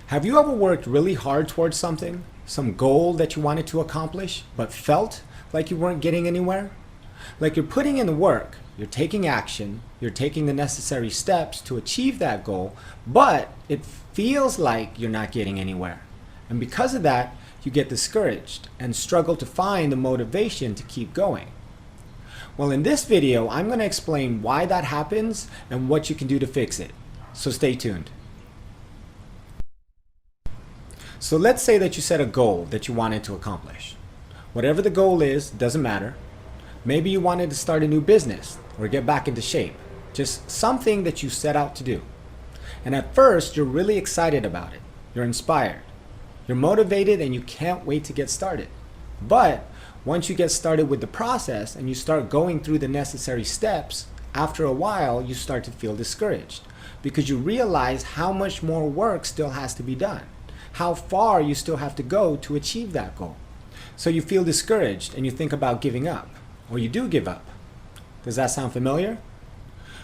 Have you ever worked really hard towards something, some goal that you wanted to accomplish, but felt like you weren't getting anywhere? Like you're putting in the work, you're taking action, you're taking the necessary steps to achieve that goal, but it feels like you're not getting anywhere. And because of that, you get discouraged and struggle to find the motivation to keep going. Well, in this video, I'm going to explain why that happens and what you can do to fix it. So stay tuned. So let's say that you set a goal that you wanted to accomplish. Whatever the goal is, doesn't matter. Maybe you wanted to start a new business or get back into shape. Just something that you set out to do. And at first, you're really excited about it. You're inspired. You're motivated and you can't wait to get started. But once you get started with the process and you start going through the necessary steps, after a while, you start to feel discouraged because you realize how much more work still has to be done. How far you still have to go to achieve that goal. So you feel discouraged and you think about giving up, or you do give up. Does that sound familiar?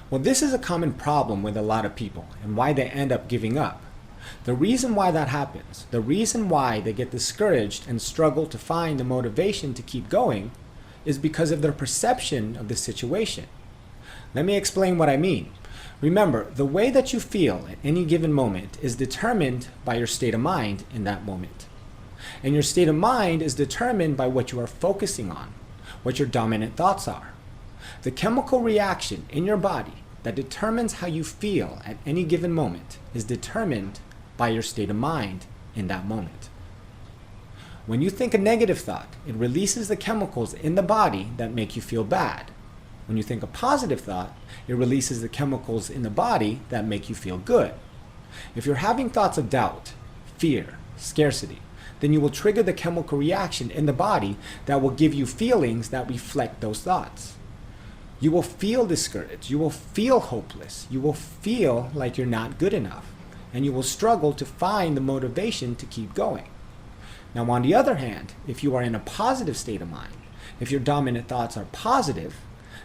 Well, this is a common problem with a lot of people and why they end up giving up. The reason why that happens, the reason why they get discouraged and struggle to find the motivation to keep going is because of their perception of the situation. Let me explain what I mean. Remember, the way that you feel at any given moment is determined by your state of mind in that moment. And your state of mind is determined by what you are focusing on, what your dominant thoughts are. The chemical reaction in your body that determines how you feel at any given moment is determined by your state of mind in that moment. When you think a negative thought, it releases the chemicals in the body that make you feel bad. When you think a positive thought, it releases the chemicals in the body that make you feel good. If you're having thoughts of doubt, fear, scarcity, then you will trigger the chemical reaction in the body that will give you feelings that reflect those thoughts. You will feel discouraged, you will feel hopeless, you will feel like you're not good enough, and you will struggle to find the motivation to keep going. Now, on the other hand, if you are in a positive state of mind, if your dominant thoughts are positive,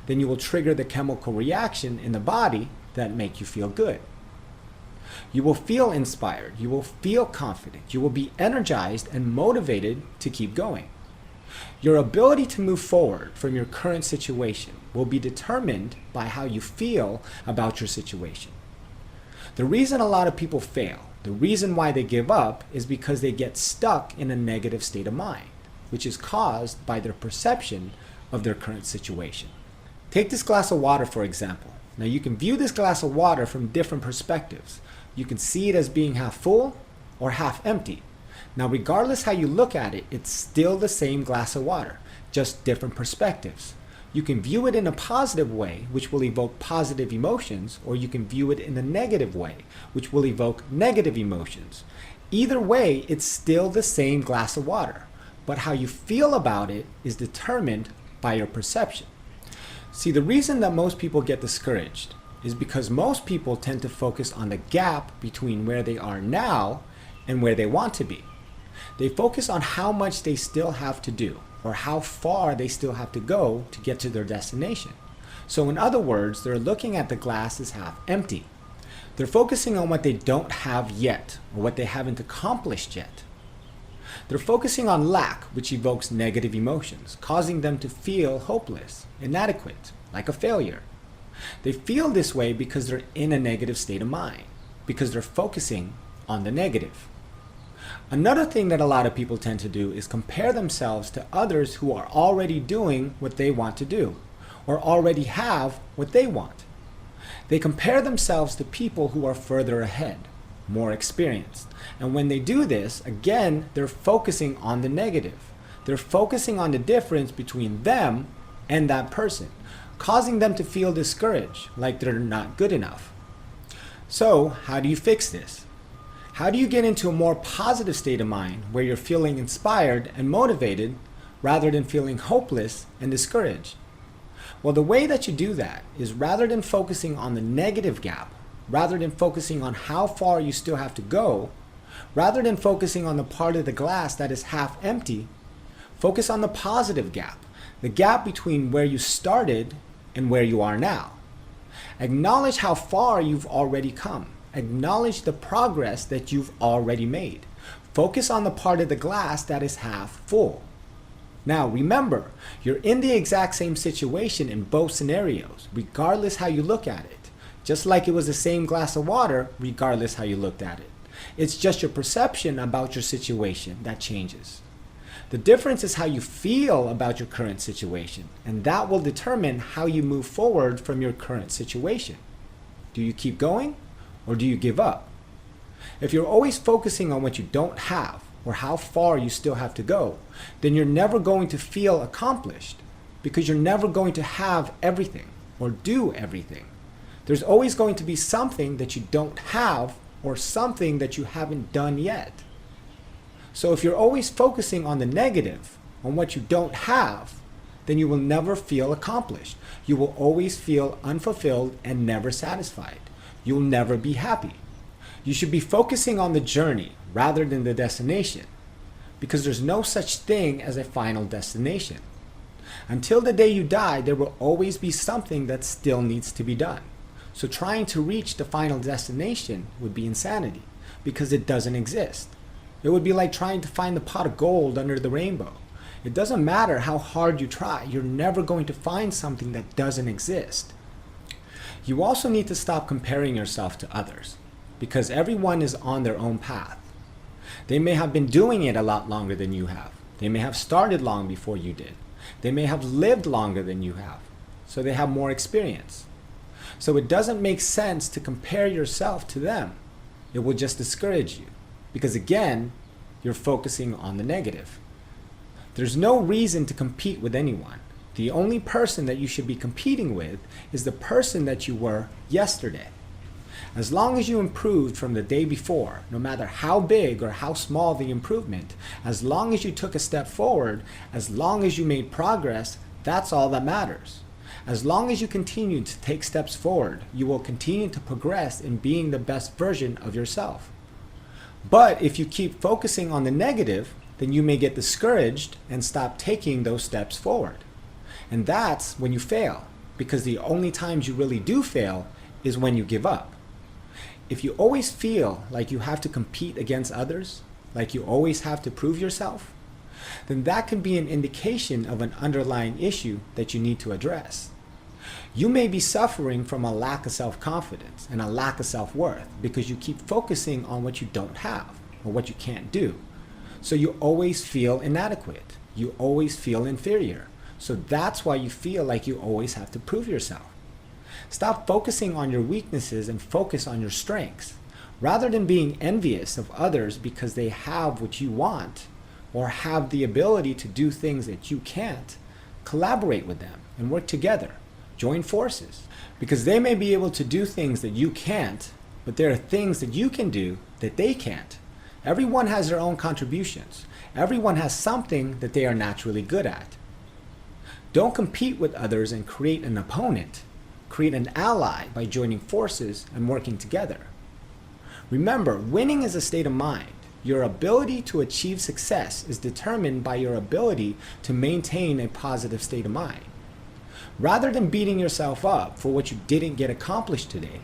then you will trigger the chemical reaction in the body that make you feel good. You will feel inspired, you will feel confident, you will be energized and motivated to keep going. Your ability to move forward from your current situation will be determined by how you feel about your situation. The reason a lot of people fail, the reason why they give up, is because they get stuck in a negative state of mind, which is caused by their perception of their current situation. Take this glass of water, for example. Now you can view this glass of water from different perspectives. You can see it as being half full or half empty. Now, regardless how you look at it, it's still the same glass of water, just different perspectives. You can view it in a positive way, which will evoke positive emotions, or you can view it in a negative way, which will evoke negative emotions. Either way, it's still the same glass of water, but how you feel about it is determined by your perception. See, the reason that most people get discouraged is because most people tend to focus on the gap between where they are now and where they want to be. They focus on how much they still have to do or how far they still have to go to get to their destination. So in other words, they're looking at the glass as half empty. They're focusing on what they don't have yet or what they haven't accomplished yet. They're focusing on lack, which evokes negative emotions, causing them to feel hopeless, inadequate, like a failure. They feel this way because they're in a negative state of mind, because they're focusing on the negative. Another thing that a lot of people tend to do is compare themselves to others who are already doing what they want to do, or already have what they want. They compare themselves to people who are further ahead, more experienced. And when they do this, again, they're focusing on the negative. They're focusing on the difference between them and that person, causing them to feel discouraged, like they're not good enough. So, how do you fix this? How do you get into a more positive state of mind where you're feeling inspired and motivated rather than feeling hopeless and discouraged? Well, the way that you do that is rather than focusing on the negative gap, rather than focusing on how far you still have to go, rather than focusing on the part of the glass that is half empty, focus on the positive gap, the gap between where you started and where you are now. Acknowledge how far you've already come Acknowledge the progress that you've already made. Focus on the part of the glass that is half full. Now remember, you're in the exact same situation in both scenarios, regardless how you look at it. Just like it was the same glass of water, regardless how you looked at it. It's just your perception about your situation that changes. The difference is how you feel about your current situation, and that will determine how you move forward from your current situation. Do you keep going, or do you give up? If you're always focusing on what you don't have, or how far you still have to go, then you're never going to feel accomplished, because you're never going to have everything, or do everything. There's always going to be something that you don't have, or something that you haven't done yet. So if you're always focusing on the negative, on what you don't have, then you will never feel accomplished. You will always feel unfulfilled and never satisfied. You'll never be happy. You should be focusing on the journey rather than the destination, because there's no such thing as a final destination. Until the day you die, there will always be something that still needs to be done. So trying to reach the final destination would be insanity, because it doesn't exist. It would be like trying to find the pot of gold under the rainbow. It doesn't matter how hard you try, you're never going to find something that doesn't exist. You also need to stop comparing yourself to others, because everyone is on their own path. They may have been doing it a lot longer than you have. They may have started long before you did. They may have lived longer than you have, so they have more experience. So it doesn't make sense to compare yourself to them. It will just discourage you, because again, you're focusing on the negative. There's no reason to compete with anyone. The only person that you should be competing with is the person that you were yesterday. As long as you improved from the day before, no matter how big or how small the improvement, as long as you took a step forward, as long as you made progress, that's all that matters. As long as you continue to take steps forward, you will continue to progress in being the best version of yourself. But if you keep focusing on the negative, then you may get discouraged and stop taking those steps forward. And that's when you fail, because the only times you really do fail is when you give up. If you always feel like you have to compete against others, like you always have to prove yourself, then that can be an indication of an underlying issue that you need to address. You may be suffering from a lack of self-confidence and a lack of self-worth because you keep focusing on what you don't have or what you can't do. So you always feel inadequate. You always feel inferior. So that's why you feel like you always have to prove yourself. Stop focusing on your weaknesses and focus on your strengths. Rather than being envious of others because they have what you want or have the ability to do things that you can't, collaborate with them and work together. Join forces, because they may be able to do things that you can't, but there are things that you can do that they can't. Everyone has their own contributions. Everyone has something that they are naturally good at. Don't compete with others and create an opponent. Create an ally by joining forces and working together. Remember, winning is a state of mind. Your ability to achieve success is determined by your ability to maintain a positive state of mind. Rather than beating yourself up for what you didn't get accomplished today,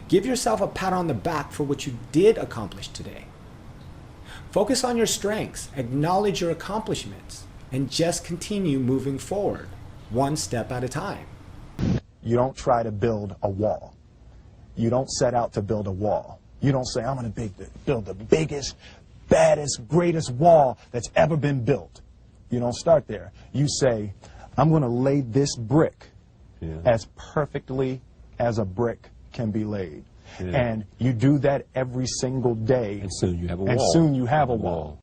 give yourself a pat on the back for what you did accomplish today. Focus on your strengths, acknowledge your accomplishments, and just continue moving forward, one step at a time. You don't try to build a wall. You don't set out to build a wall. You don't say, I'm going to build the biggest, baddest, greatest wall that's ever been built. You don't start there. You say, I'm going to lay this brick as perfectly as a brick can be laid. And you do that every single day. And soon you have a wall. And soon you have a wall.